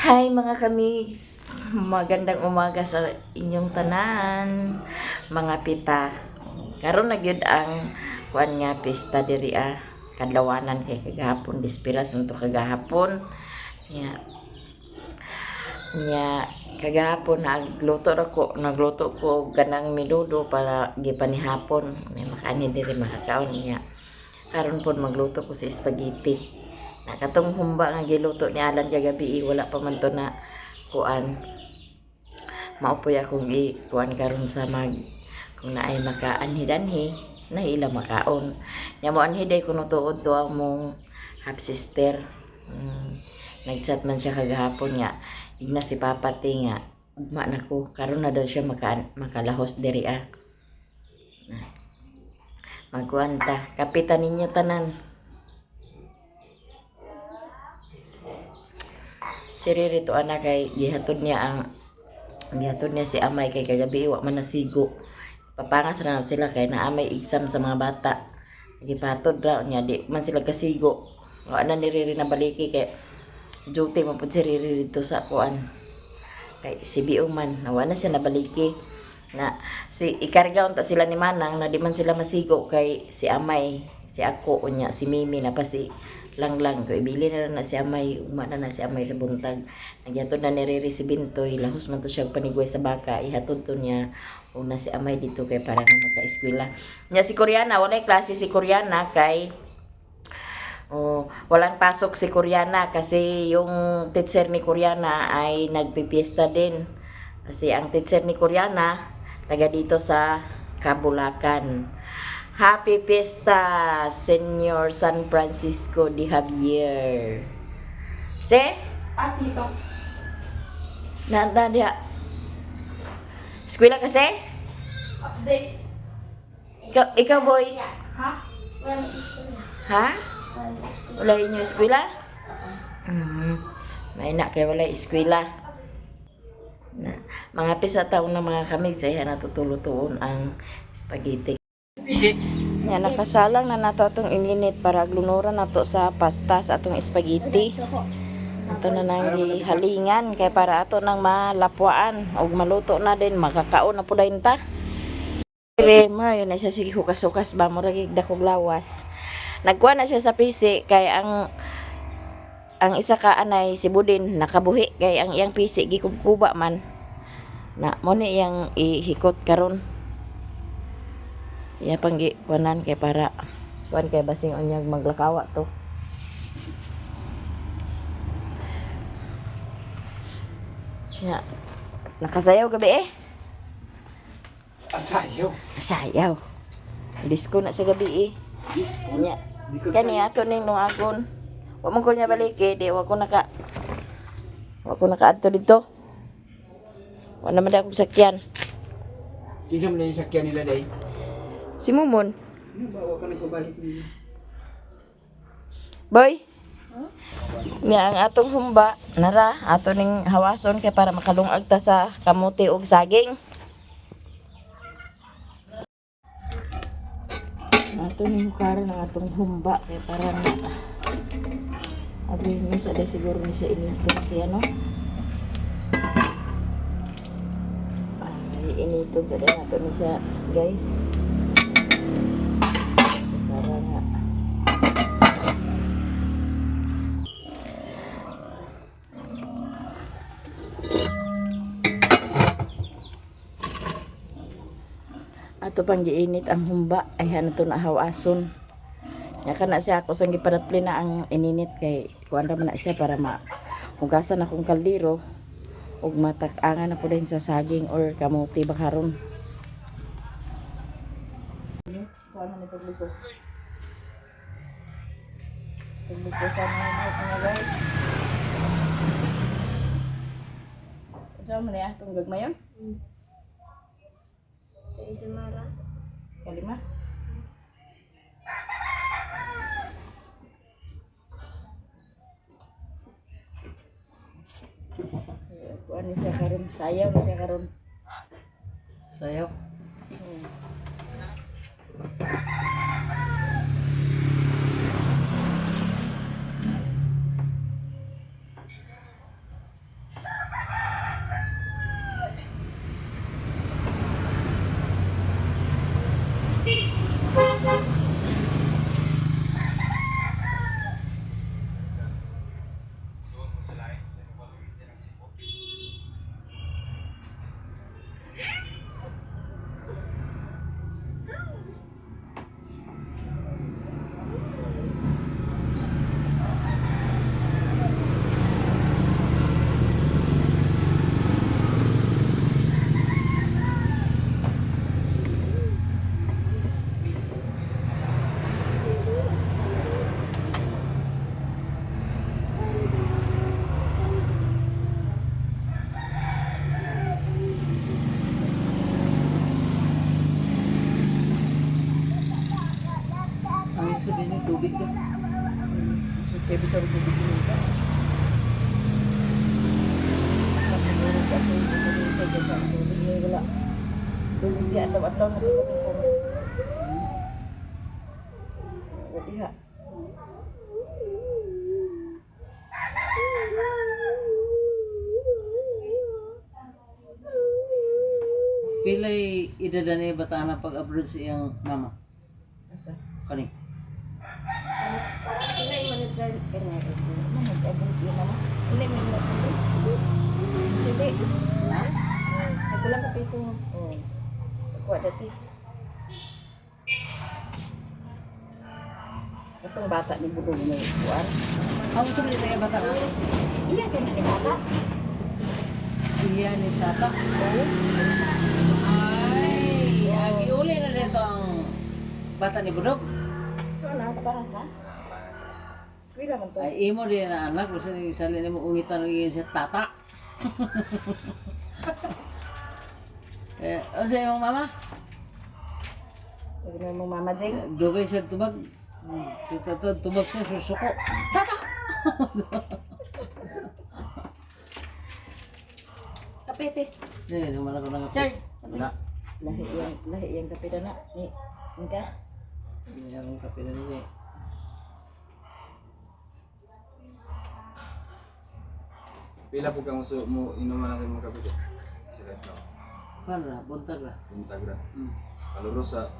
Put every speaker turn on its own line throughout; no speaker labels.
Hi mga kamigs, magandang umaga sa inyong tanan, mga pita. Karon na gyud ang kuan nga pista diri kadlawanan kay kagahapon dispiras unto kagahapon. Nya kagahapon nagluto ko ganang minudo para gipanihapon. May makani diri makakaon niya. Karon pod magluto ko sa spaghetti. Nakatong humba nga giluto ni Alan kagabi, wala pa man to na kuan. Maupoy akong kuan karon sa kung naay makaanhi-anhi na ila makaon. Nya mo anhi day kuno tuod to among half sister. Nagchat man siya kagahapon nga igna si Papa nga ugma na ko karon na daw siya makalahos diri magkuanta kapitan ninyo tanan. Si Riri to anak kay gihatod niya si Amay kay kagabi wa man nasigo. Papangas na sila kay naamay exam sa mga bata. Gipatod ra niya di man sila kasigo. Wa na ni Riri na baliki kay duty man pud si Riri dito sa kuan. Kay si Biong man nawa na siya nabaliki na si ikarga unta sila ni Manang na di man sila masigo kay si Amay, si ako unya si Mimi na pa si lang ko ibili na si Amay, umana na si Amay sa buntag. Nagyatod na ni Riri si Bintoy, lahos man to siya panigway sa baka, ihatod to niya una si Amay dito kay para na maka-eskwela. Nya si Koreana, walay klase si Koreana kay walang pasok si Koreana kasi yung teacher ni Koreana ay nagpipiesta din. Kasi ang teacher ni Koreana taga dito sa Kabulacan. Happy Fiesta, Senyor San Francisco de Javier. Se?
Tito.
Na dia. Eskwela kasi?
Update.
Ikaw boy?
Ha? Wala istorya.
Ha? Wala inyo eskwela? May na kay wala eskwela. Na, mga pisa taon na mga kami sa natutulo-tuon ang spaghetti. Yan, nakasalang na nato itong ininit para aglunuran nato sa pasta sa atong spaghetti. Ito na nang halingan kay para ato nang malapwaan o maluto na din makakaon na po dahin ta. Remer yun na siya sige hukas-hukas ba mo ragig dakog lawas. Nagkuha na siya sa pisi kay ang isa ka anay si Budin nakabuhi kay ang iyang pisi gikubkuba man. Na mo ni iyang ihikot karon. Iya panggi kuanan kay para kuan kay basing unyag maglakawa to. Ya. Nakasayaw gabi
Asayaw.
Sayaw. Disco na sa gabi
Disco.
Nya. Kani ato ning nungagon. Wa man ko nya baliki di wa ko nakaadto dito. Wa naman da akong sakyan.
Kinsa man yung sakyan nila day?
Si Mumon.
Ano ba wa ka nagpabalik nila?
Boy. Nga ang atong humba nara ato ning hawason kay para makalungag ta sa kamuti ug saging. Ato ning karon ang atong humba kay para na abi ni sa siguro ni sa inito siya no. Inito sa din ato ni siya guys. Para nga ato pang giinit ang humba ay hanato na hawason. Nya kana siya ako sang gipadapli na ang ininit kay kuan ra man na siya para hugasan akong kaldero ug matak-angan na po din sa saging or kamuti bakaron. Saan ni pagligos? Pagligos na guys. Saan mo na itong gagmayon? Kalima? Kuan siya karon, sayaw siya karon.
Sayaw.
kay bitaw ko bigyan ka. Siguro kasi bigyan ka sa bigyan wala. Bigyan ataw-ataw na ko. Wala ha.
Pilay idadani bata na pag-abroad sa iyang mama.
Asa?
Kani.
Ilay mo na Charlie kanya rin. Mag-abot yun naman. Ilay mo na Charlie. Sige. Ha? Nagkulang ka piso mo. Oo. Nakuha dati. Itong bata ni Budong na ikuan.
Ang sabi niya tayo bata na?
Iya, sa ni bata.
Iya ni tata.
Oo.
Ay, agi uli na dito ang bata ni Budok.
Ito na, kaparas na. Swila man to.
Ay, imo din na anak. Gusto niyo sali na mo ungitan ng iyan sa tata. Ano sa iyong mama?
Sabi mo Mama Jeng.
Dugay siya tubag. Tubag siya susuko. Tata!
Kapete.
Hindi, naman ako nang
Char.
Na.
Lahi yang kapete na. Ni, ka.
Hindi akong kape na niya.
Pila po kang mo inuman natin mga kapito? Sila ito.
Kuan ra, buntag ra.
Puntag ra.
Hmm.
Kaluro sa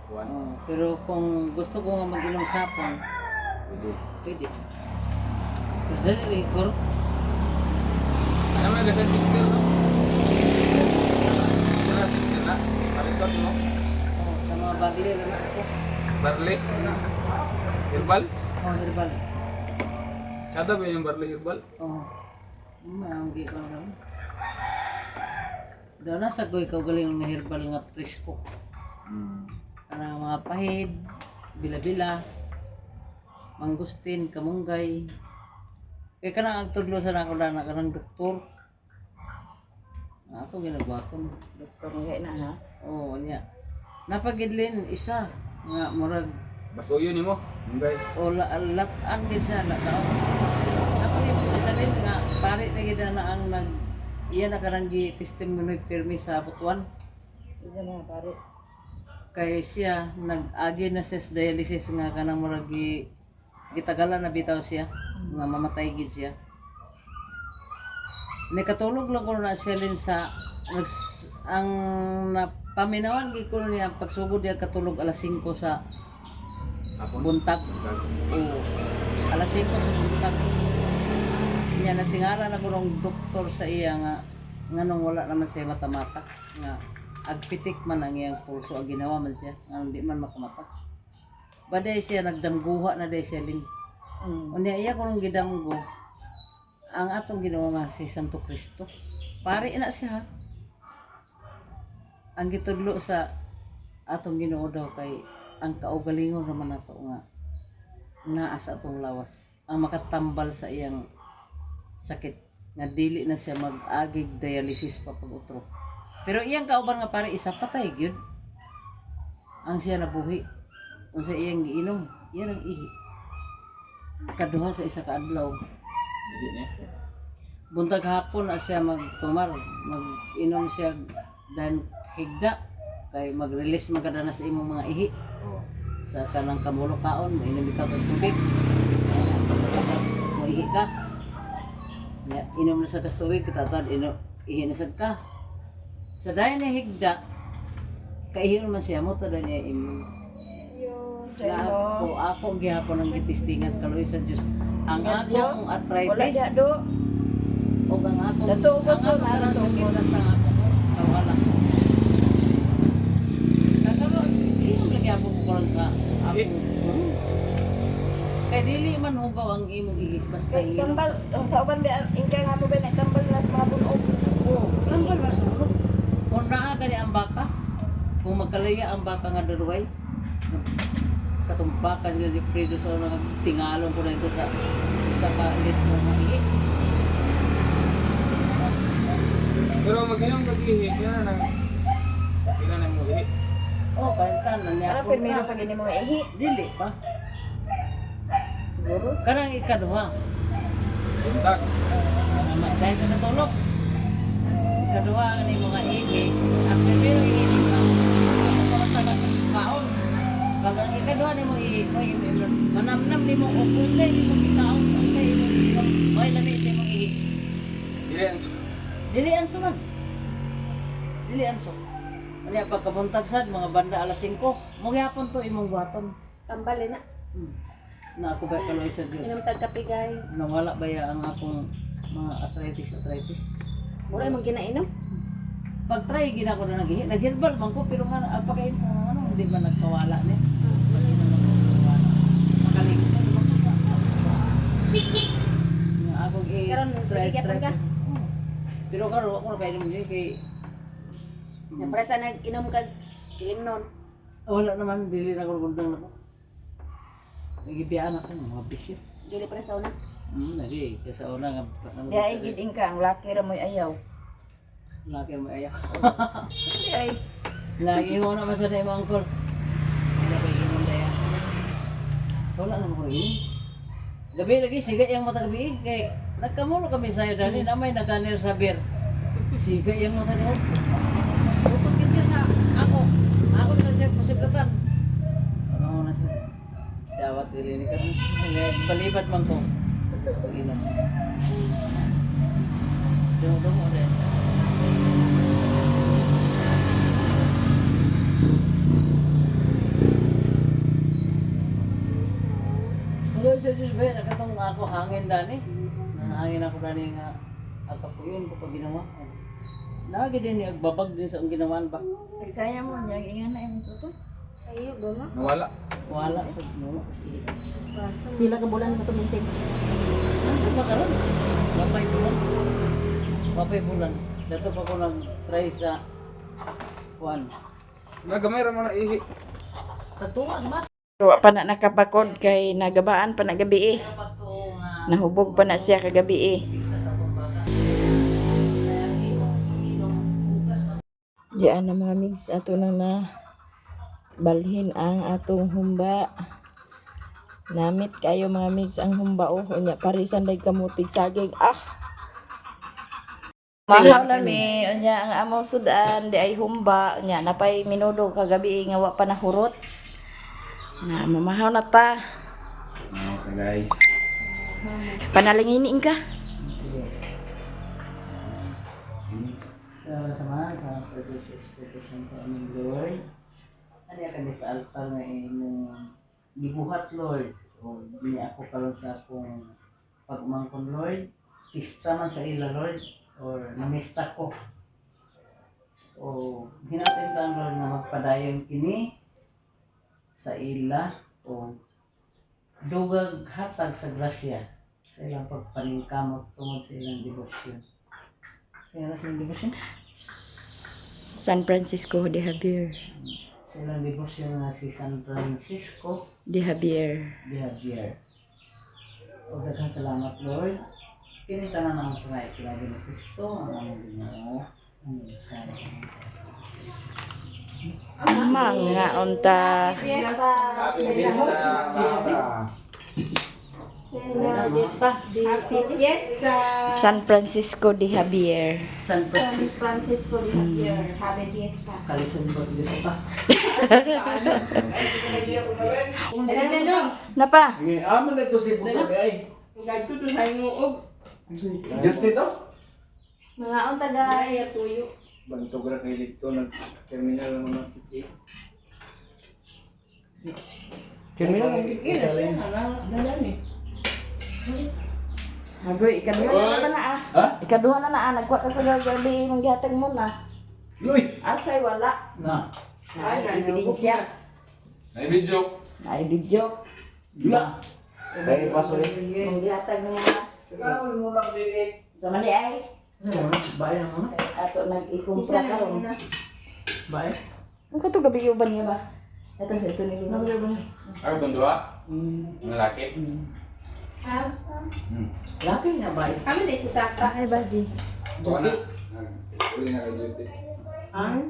kuwan.
Oh, pero kung gusto ko nga mag-inom sapon,
Pwede.
pwede. Pero dali, koro.
Ano na dagan single no? Sila single na. Parikot mo.
Oh, sa mga babili na ako.
Barley. Herbal.
Oh, herbal.
Sada ba yung barley herbal?
Oh. Maanggi ko na. Daw na sa goy ka galing nga herbal nga presko. Kanang mga pahid, bila-bila, mangustin, kamunggay. Kaya kanang ang tudlo sa nako na kanang doktor. Ako ginagawa ko.
Doktor nga na ha.
Oo, niya. Napagidlin isa nga murag
Basuyo nimo. Munggay.
o latan gid siya na tao. Napagidlin isa din nga pare na gid na ang nag iya na kanang gi testimony pirmi sa butuan.
Diyan mga pare.
Kay siya nag-agi na siya sa dialysis nga kanang murag gitagalan na bitaw siya nga mamatay gid siya. Nakatulog lang ko na siya lin sa ang napaminawan gid ko niya pagsugod niya katulog alas 5 sa
Hapon.
buntag. Oo. Alas 5 sa buntag. Niya natingala na ko ng doktor sa iya nga nganong wala naman siya mata-mata nga agpitik man ang iyang pulso ang ginawa man siya nga hindi man makamata. Baday siya nagdamguha na day siya lin. Unya iya ko nung gidamgo ang atong ginawa nga si Santo Cristo. Pare na siya. Ang gitudlo sa atong Ginoo daw kay ang kaugalingon naman nato nga naa sa atong lawas ang makatambal sa iyang sakit nga dili na siya mag-agig dialysis pa pag utro. Pero iyang kauban nga pare isa patay gyud ang siya nabuhi unsa iyang giinom iyan ang ihi kaduha sa isa ka adlaw
Hindi niya.
buntag hapon na siya magtumar mag-inom siya dan higda kay mag-release magada na sa imong mga ihi
Oo.
sa kanang kamulo kaon mo inom ka ng tubig mo ihi ka ya inom na sa kas tubig katatad inom ihi na sad ka sa dayon na higda kaihiyon man siya mo to dayon niya inom
Yo,
ako gihapon ang gitistingan kaloy sa Dios ang
Singat
akong
Wala
arthritis
diya do.
o ang akong
Dato ko
ang
so
akong
na
karang
dato
sakit
ko.
na sa ako kawala nagkaroon inom lagi ako ko karon sa akong kay dili man hugaw ang imong ihi basta
Kay
inom
kambal sa uban ba ingka nga mo ba na kambal na sa mga bunog.
oo langgal man sa ulo kung naa gani ang baka kung magkalaya ang baka nga daruway katumbakan yun yung predo sa mga tingalong ko na ito sa isa ka litro ng ihi
Pero mag-inom kag-ihi, kaya na pila na mo ihi.
oh kalintan na niya
Para
ako
pirmiro pag ini mo ihi.
dili pa
Siguro.
Karang ikaduha.
Buntag.
Dahil sa natulog. Ikaduha ang ni mga ihi. Ang primero ihi ni mga kaon. Pag ang ikaduha ni mo ihi, manamnam ni mo o kung sa imo ikaon, kung sa imo inom, may lami sa imong ihi.
Dili ang
Dili anso man. Dili anso. Kaya pagkabuntag sad mga banda alas 5, mo gyapon to imong buhaton.
Tambal na.
Na ako ba kaloy sa Dios.
Inom tag kape guys.
Nawala ba ya ang akong mga arthritis.
Mura mong ginainom.
Pag try gina ko na nag-herbal man ko pero nga pagkain ko ano hindi man nagkawala ni. Makalimot na naman ko. Nga ako
Karon, sige, gyapon ka?
Pero karon ako kay mo kay
Para sa nag-inom kag limnon.
wala naman dili na ko gundang nako. Nagibiyaan ako mga bisyo.
Dili para sa una.
Lagi kasi una nga
Kaya igiding ka, ang laki ra mo'y ayaw.
laki mo ayak.
Ay,
Lagi mo naman sa na imong angkol. Wala ba inom daya? Wala naman ko ini. Gabi lagi siga yang mata gabi kay nagkamulo kami sa dali na may naganir sa beer. Siga yang mata diha. Tutukin siya sa ako. Ako na siya posiblatan. Ano na siya? Dawat dili ni kan. Balibad man ko. Pag-inom. Dong mo din. Hello, Sir Jisbay, nakatong ako hangin dani. Nangangin ako dani nga agkapuyon ko pag ginawa. Lagi din yung agbabag din sa ang ginawan ba?
nagsaya mo niya, ingan na yung suto.
Sayo ba ma?
nawala.
Wala sa nuno kasi.
Pila ka bulan ka tumintig.
Ano ba karon? Wapay bulan. Wapay bulan. Dato pa ko nag-try sa kuan.
Nagamay ra man na ihi.
Tatuwa sa mas.
Wa pa na nakapakod kay nagabaan pa na gabi eh.
Pagto nga
Nahubog pa na siya kagabi eh.
sa pambaga. Kaya inom bukas na.
Diyan na mga migs, ato nang na balhin ang atong humba. Namit kayo mga migs ang humba oh. Unya parisan day kamutig saging. Mahaw na ni, unya ang among sudan di ay humba. Unya napay minudo kagabi nga wa pa nahurot. Na mamahaw na ta.
Okay guys.
Panalinginin ka.
Sama-sama sa pagkakasya sa aming Lord. Ano akan sa altar na imong gibuhat Lord. O hindi ako karon sa akong pagmangkon Lord. Pista man sa ila Lord. Or namista ko. So, hinatin lang Lord na magpadayon kini sa ila o dugag hatag sa grasya sa ilang pagpaningkamot tungod sa ilang debosyon. Sa ilang debosyon?
San Francisco de Javier.
Sa ilang debosyon nga si San Francisco
De Javier.
de Javier. O daghang salamat Lord. Pinita na naman tunay kinabi ni Kristo ang among Ginoo. Amen.
Mga unta.
Happy Fiesta.
Happy Fiesta.
San Francisco de Javier.
San Francisco.
Francisco de Javier. Happy Fiesta.
Kalisod ba dito pa?
Napa?
Aman na ito si Puto ay.
Gadto to sa imuog.
Dito ito?
Mga unta guys. Tuyo.
Bantog ra kay dito nag-terminal ng mga ticket.
Terminal ng kikila siya na dalami.
Hagoy, ikaduha na na ah.
Ha?
Ikaduha na na ah. Nagkuha ka sa gabi mong gihatag mo na.
Uy!
Asay wala.
Na.
Ay, ebidensya.
Ay video.
Ay, video.
Na.
Ay, paso rin.
Mong gihatag ng mga.
Kawal mo lang din eh.
Sa mali ay.
Bayan mo na.
Ato nag-ikumpra ka ron.
Bayan.
Ang kato gabi uban niya ba? Ito sa ito nila.
Ay bandua. Ang laki.
Laki na bayan.
Kami din si Tata.
Ay, Baji.
Tuwa na. Uli na kay Jute.
Ay.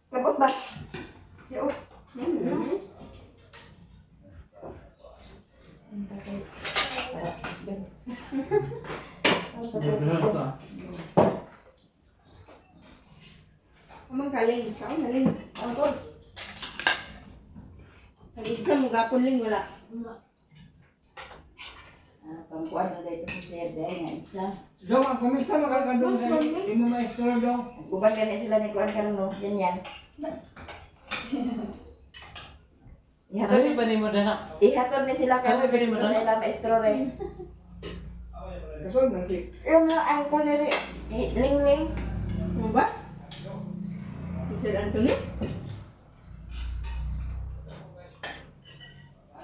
Kabot ba?
Amang kaling, kaon naling. Angkol. Nag-exam mo gapon ling wala.
Pangkuan na dito sa sir dahil nga exam.
Dong, ang kumista makakadong sa imo maestro dong.
Kuban gani sila ni kuan karon no, yan. Ihatod
Ano
ni
ba ni mo na?
ihatod ni sila karon
Ano ba ni mo
sa
na?
ila maestro rin.
Kasi nanti.
Yung nga ang kuan ni ling.
Ano ba? Sir Anthony?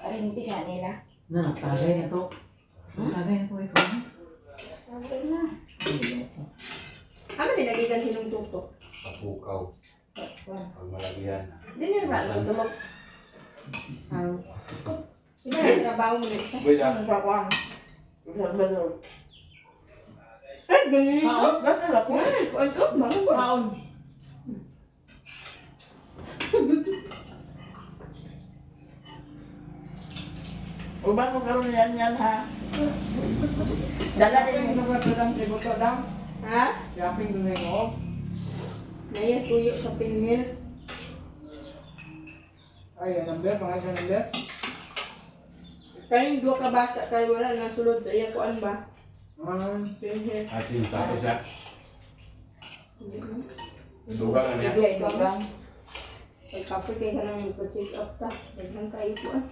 Aring hindi nga nila.
Tagay na to. Tagay na to ikaw.
Okay na.
Ano din nagigan sinong tuktok?
Papukaw. Pag malagyan.
Dili ra tulog.
Sino yung trabaho mo nito?
Wait
Ang kawan. Belum.
Ay, ganyan ito?
Ganun ako.
Ay, kuan to, mga kuan.
Kaon.
Uban mo karon yan ha. Dala din
Ano ka tudang tributo dong?
Ha?
Shopping doon na yung
Naya tuyo sa pinhil.
ay, ang number, mga isang number.
Kayong dua ka bata, kayo wala nasulod sa iya kuan ba? Pinhil.
Acing satu siya. Duga ka niya.
Iya ito bang.
Pagkapoy kayo ka nang mag-check up ta. Daghang kayo kuan.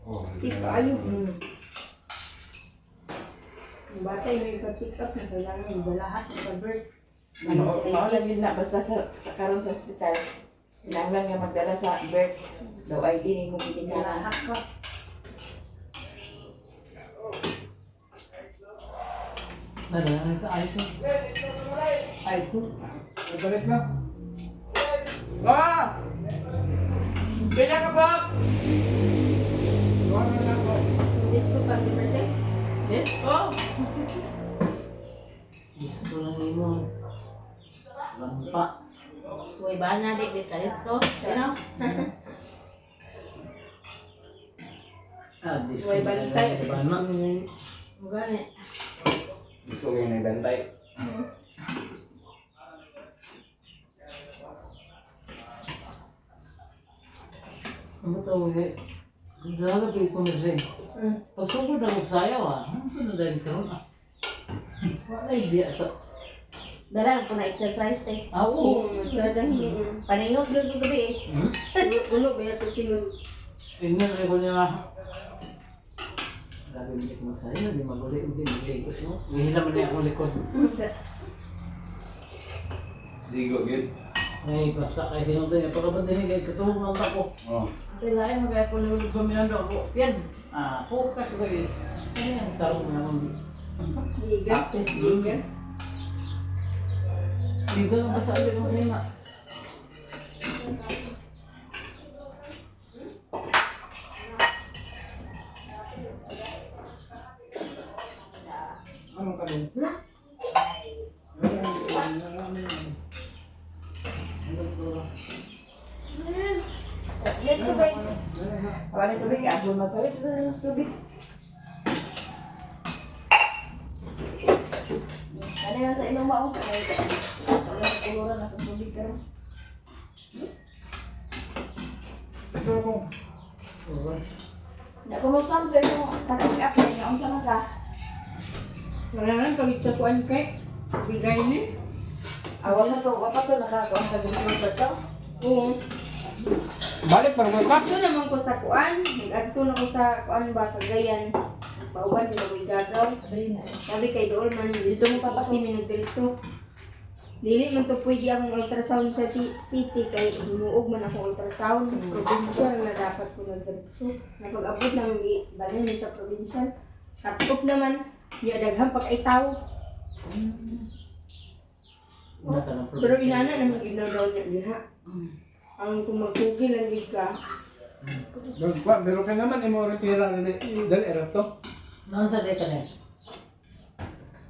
Oh,
Di kaayo. Yung bata yung may pa-check up na kailangan yung dalahat ng pag-birth.
Ano, maulan yun na basta sa karon sa ospital. Kinahanglan nga magdala sa birth. Daw ID ni mo gitingala.
Dalahat ka.
Ano ito? Ayos mo.
Ay, ko. Balik na. Ah! Bila ka ba? Gawa na lang ako.
Disco pang di ba siya?
Yes, oh. Gusto lang mo. Lampa.
Uy, ba na di kalis ko? Ano?
Disco.
May bantay.
Bana.
Mugani.
Gusto ko yung bantay.
Ano tawag eh? Dalaga pa ito na siya. Pagsugod na magsayaw Ano na dahil karoon Wala idea ito.
Dala ko na exercise te.
Oo.
Oo, magsadahin.
Paningot gyud ko gabi eh.
Ulo ba yato sinod?
Tingnan ko niya. Grabe hindi ko magsayaw. Hindi maguli. Hindi gusto. Nihila mo niya akong likod.
Ligo, good.
Ay, basta kay sinunod niya. Pagkabanda niya kay katuhong ng tako.
Oh.
Kailangan magkaya po nilulog kami ng ako. Yan. Focus ko eh. Ano yan? Sarong naman.
Liga. Liga.
Liga ang basa ulit ng sinima.
Anong ka doon?
Let ko ba? Wala ni tubig ako magpalit na ng tubig. Ano yung sa inyong baon? Wala na kuluran ako tubig karon.
Ito ako.
Na kumusta ko yung patik up niya unsa man ka?
Wala nga, pag-itsakuan kay. Bigay ni.
Awa pa to nakakuan sa gusto to.
Oo.
Balik para mo ka.
Ito naman ko sa kuan. Nag-agto na ko sa kuan ba, Cagayan. Bauban, hindi ko igagaw. Sabi kay doon man, dito mo papati minagdiritso. Dili man to pwede akong ultrasound sa city kay himuog man ako ultrasound. Provincial na dapat ko nagdiritso. Napag-abot ng balin sa provincial. Katop naman, yung daghang pag-aitaw. Pero inana naman ginaw niya diha. Ang kung magkugi lang gid ka.
Pero ka naman, imo retira dali. Dali, erap to.
Naan sa deka na?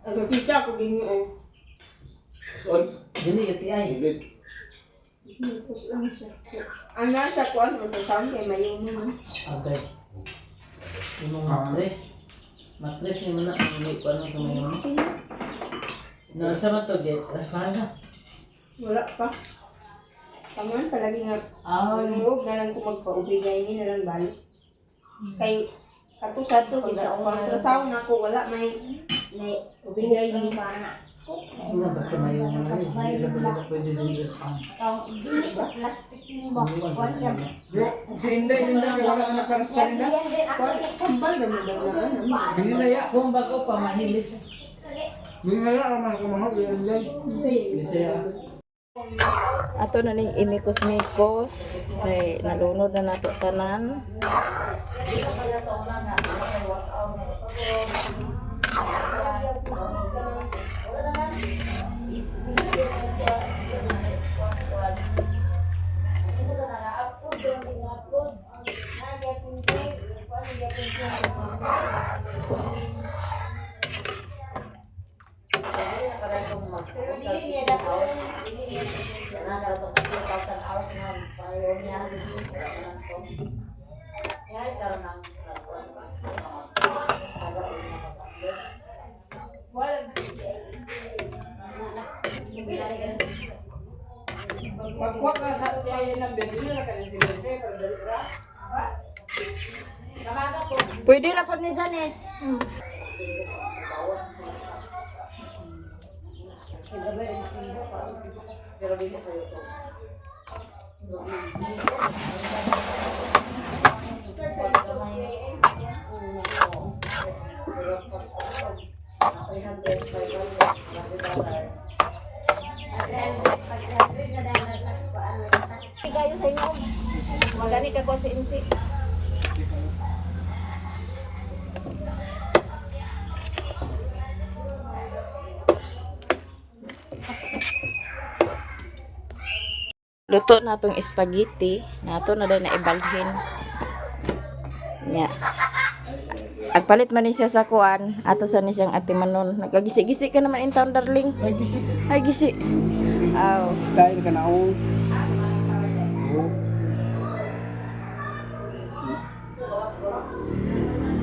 Ang kita ko ginoo.
Son.
Dili, UTI.
Ingrid.
Tapos lang siya. Ang nasa kuan mo sa sound kay mayo mo.
Okay. Yung mga matres yung mga hindi ko ano kumayon. Sa to get raspahan na.
Wala pa. Kaman palagi nga huwag na lang kung magpaubigay ni na lang balik. Kay katusad to kita ultrasound na ko wala may ubigay ni bana.
Ano basta mayon na rin. Hindi na pwede din raspahan.
Dili sa plastic ni ba? Kuan siya.
Si Inday, wala na para sa kanila.
Kambal naman daw na.
Hindi na ya.
Kung bako pa mahilis.
Hindi na ya, naman kumahal. Inday.
Hindi siya.
Ato na ning imikos-mikos kay nalunod na nato tanan.
Pagkuha ka sa kaya ng benzina na kanil silese, pero dali ra.
Pwede na po ni Janice.
Kayo sa inyo. Magani ka ko sa MC.
Luto na tong spaghetti. Nato na din na ibalhin. Nya. Agpalit man ni siya sa kuan. Ato sa ni siyang ate manon. Nagagisi-gisi ka naman in town, darling.
Ay, bisi.
Ay, gisi. Aw.
Style ka na ako.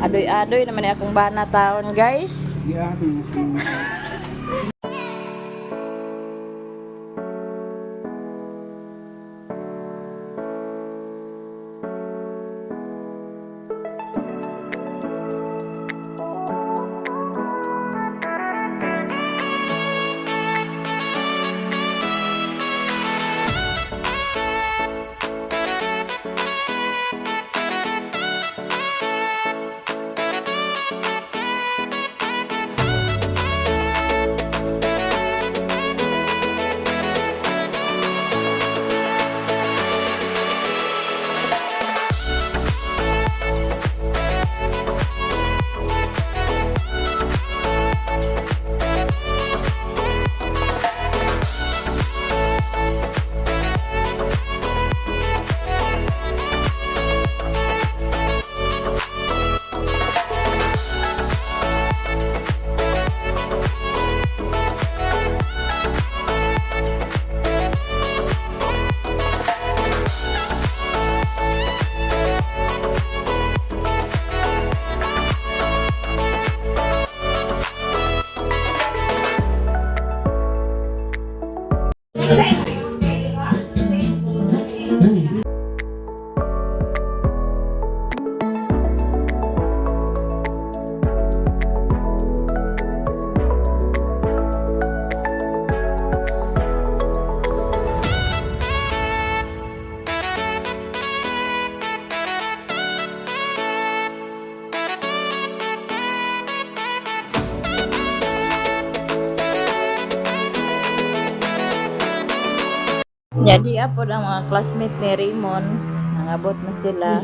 Adoy-adoy naman ni akong bana taon, guys.
Yeah.
Jadi apo ang mga classmate ni Raymond. Nangabot na sila.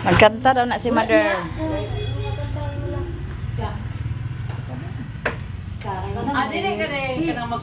Magkanta daw na si mother.
Ah, dili ka na